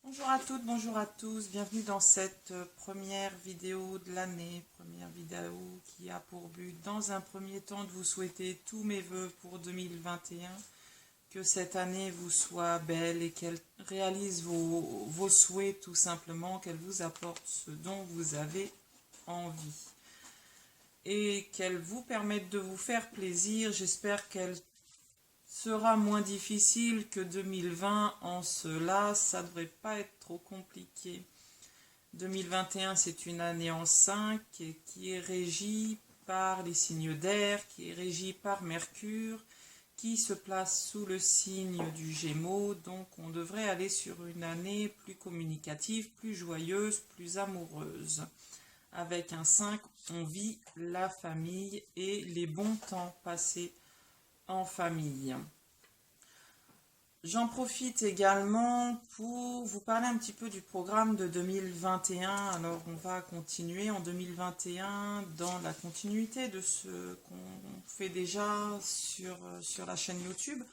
Bonjour à toutes, bonjour à tous, bienvenue dans cette première vidéo de l'année, première vidéo qui a pour but dans un premier temps de vous souhaiter tous mes vœux pour 2021, que cette année vous soit belle et qu'elle réalise vos souhaits tout simplement, qu'elle vous apporte ce dont vous avez envie et qu'elle vous permette de vous faire plaisir. J'espère qu'elle sera moins difficile que 2020, en cela, ça ne devrait pas être trop compliqué. 2021, c'est une année en 5 qui est régie par les signes d'air, qui est régie par Mercure, qui se place sous le signe du Gémeaux. Donc on devrait aller sur une année plus communicative, plus joyeuse, plus amoureuse. Avec un 5, on vit la famille et les bons temps passés en famille. J'en profite également pour vous parler un petit peu du programme de 2021. Alors on va continuer en 2021 dans la continuité de ce qu'on fait déjà sur la chaîne YouTube,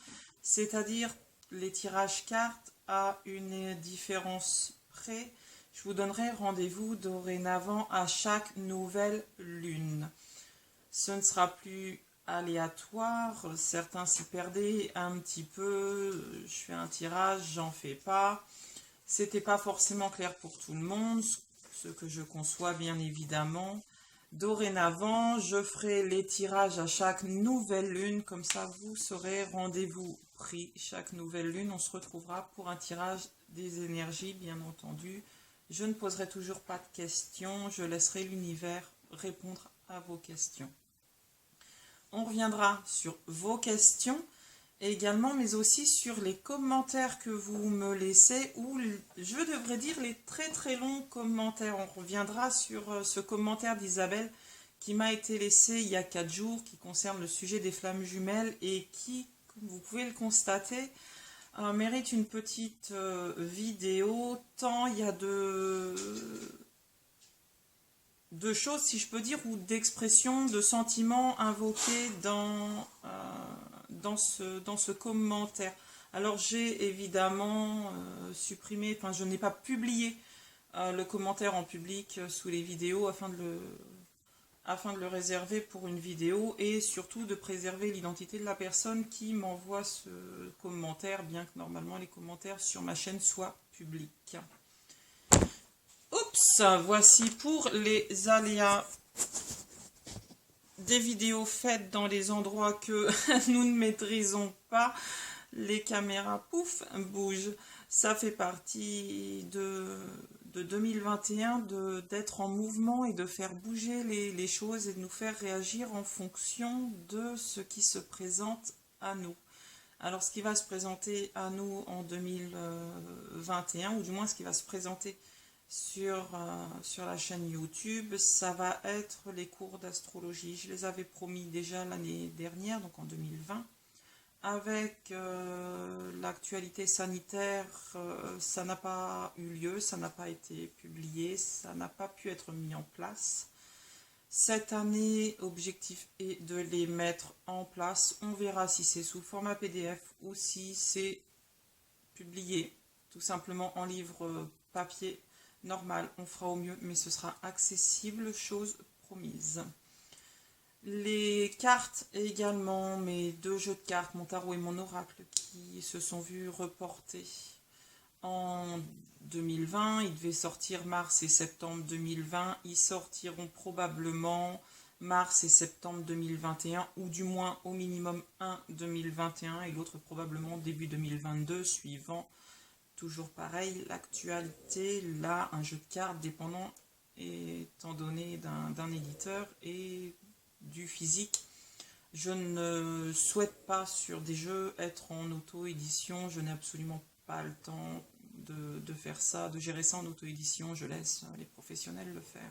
c'est-à-dire les tirages cartes à une différence près. Je vous donnerai rendez-vous dorénavant à chaque nouvelle lune. Ce ne sera plus aléatoire, certains s'y perdaient un petit peu, je fais un tirage, j'en fais pas. C'était pas forcément clair pour tout le monde, ce que je conçois bien évidemment. Dorénavant, je ferai les tirages à chaque nouvelle lune, comme ça vous saurez, rendez-vous pris. Chaque nouvelle lune, on se retrouvera pour un tirage des énergies, bien entendu. Je ne poserai toujours pas de questions, je laisserai l'univers répondre à vos questions. On reviendra sur vos questions également, mais aussi sur les commentaires que vous me laissez, ou je devrais dire les très très longs commentaires. On reviendra sur ce commentaire d'Isabelle qui m'a été laissé il y a 4 jours, qui concerne le sujet des flammes jumelles et qui, comme vous pouvez le constater, mérite une petite vidéo, tant il y a de choses, si je peux dire, ou d'expressions, de sentiments invoqués dans ce commentaire. Alors j'ai évidemment supprimé, enfin je n'ai pas publié le commentaire en public sous les vidéos afin de le réserver pour une vidéo et surtout de préserver l'identité de la personne qui m'envoie ce commentaire, bien que normalement les commentaires sur ma chaîne soient publics. Oups, voici pour les aléas des vidéos faites dans les endroits que nous ne maîtrisons pas. Les caméras, pouf, bougent. Ça fait partie de 2021 d'être en mouvement et de faire bouger les choses et de nous faire réagir en fonction de ce qui se présente à nous. Alors ce qui va se présenter à nous en 2021, ou du moins ce qui va se présenter sur la chaîne YouTube, ça va être les cours d'astrologie. Je les avais promis déjà l'année dernière, donc en 2020. Avec l'actualité sanitaire, ça n'a pas eu lieu, ça n'a pas été publié, ça n'a pas pu être mis en place. Cette année, objectif est de les mettre en place. On verra si c'est sous format PDF ou si c'est publié tout simplement en livre papier normal. On fera au mieux, mais ce sera accessible, chose promise. Les cartes également, mes 2 jeux de cartes, mon tarot et mon oracle, qui se sont vus reportés en 2020. Ils devaient sortir mars et septembre 2020. Ils sortiront probablement mars et septembre 2021, ou du moins au minimum un 2021 et l'autre probablement début 2022, suivant toujours pareil l'actualité. Là, un jeu de cartes dépendant étant donné d'un éditeur et du physique. Je ne souhaite pas sur des jeux être en auto-édition, je n'ai absolument pas le temps de faire ça, de gérer ça en auto-édition, je laisse les professionnels le faire.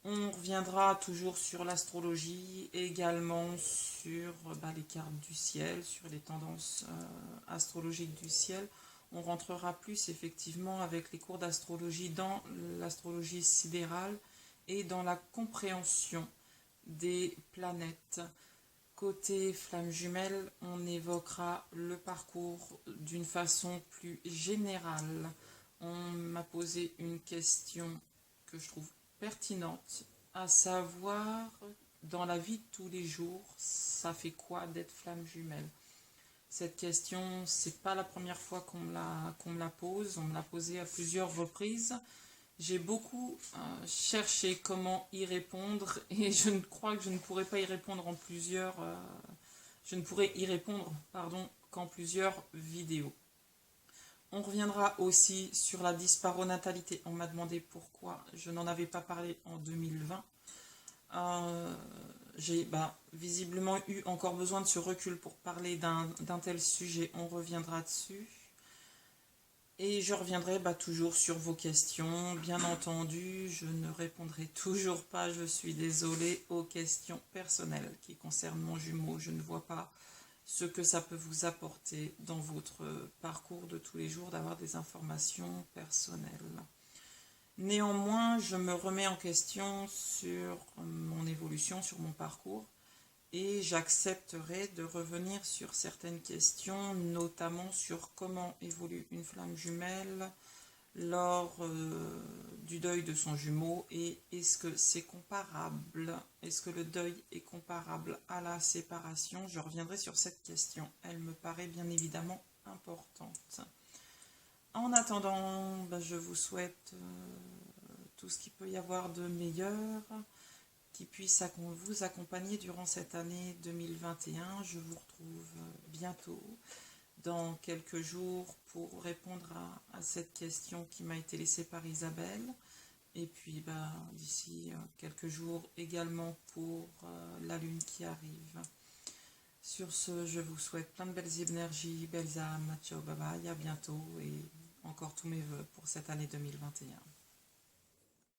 On reviendra toujours sur l'astrologie, également sur les cartes du ciel, sur les tendances astrologiques du ciel. On rentrera plus effectivement avec les cours d'astrologie dans l'astrologie sidérale et dans la compréhension des planètes, côté flamme jumelle, on évoquera le parcours d'une façon plus générale. On m'a posé une question que je trouve pertinente, à savoir, dans la vie de tous les jours, ça fait quoi d'être flamme jumelle? Cette question, c'est pas la première fois qu'on me la pose, on me l'a posée à plusieurs reprises. J'ai beaucoup cherché comment y répondre et je ne crois que je ne pourrais pas y répondre en plusieurs. Je ne pourrais y répondre, pardon, qu'en plusieurs vidéos. On reviendra aussi sur la disparonatalité. On m'a demandé pourquoi je n'en avais pas parlé en 2020. J'ai visiblement eu encore besoin de ce recul pour parler d'un tel sujet. On reviendra dessus. Et je reviendrai toujours sur vos questions. Bien entendu, je ne répondrai toujours pas, je suis désolée, aux questions personnelles qui concernent mon jumeau. Je ne vois pas ce que ça peut vous apporter dans votre parcours de tous les jours d'avoir des informations personnelles. Néanmoins, je me remets en question sur mon évolution, sur mon parcours. Et j'accepterai de revenir sur certaines questions, notamment sur comment évolue une flamme jumelle lors du deuil de son jumeau et est-ce que c'est comparable, est-ce que le deuil est comparable à la séparation? Je reviendrai sur cette question, elle me paraît bien évidemment importante. En attendant, je vous souhaite tout ce qu'il peut y avoir de meilleur, qui puisse vous accompagner durant cette année 2021. Je vous retrouve bientôt, dans quelques jours, pour répondre à cette question qui m'a été laissée par Isabelle. Et puis d'ici quelques jours également pour la lune qui arrive. Sur ce, je vous souhaite plein de belles énergies, belles âmes. Ciao, bye bye, à bientôt et encore tous mes vœux pour cette année 2021.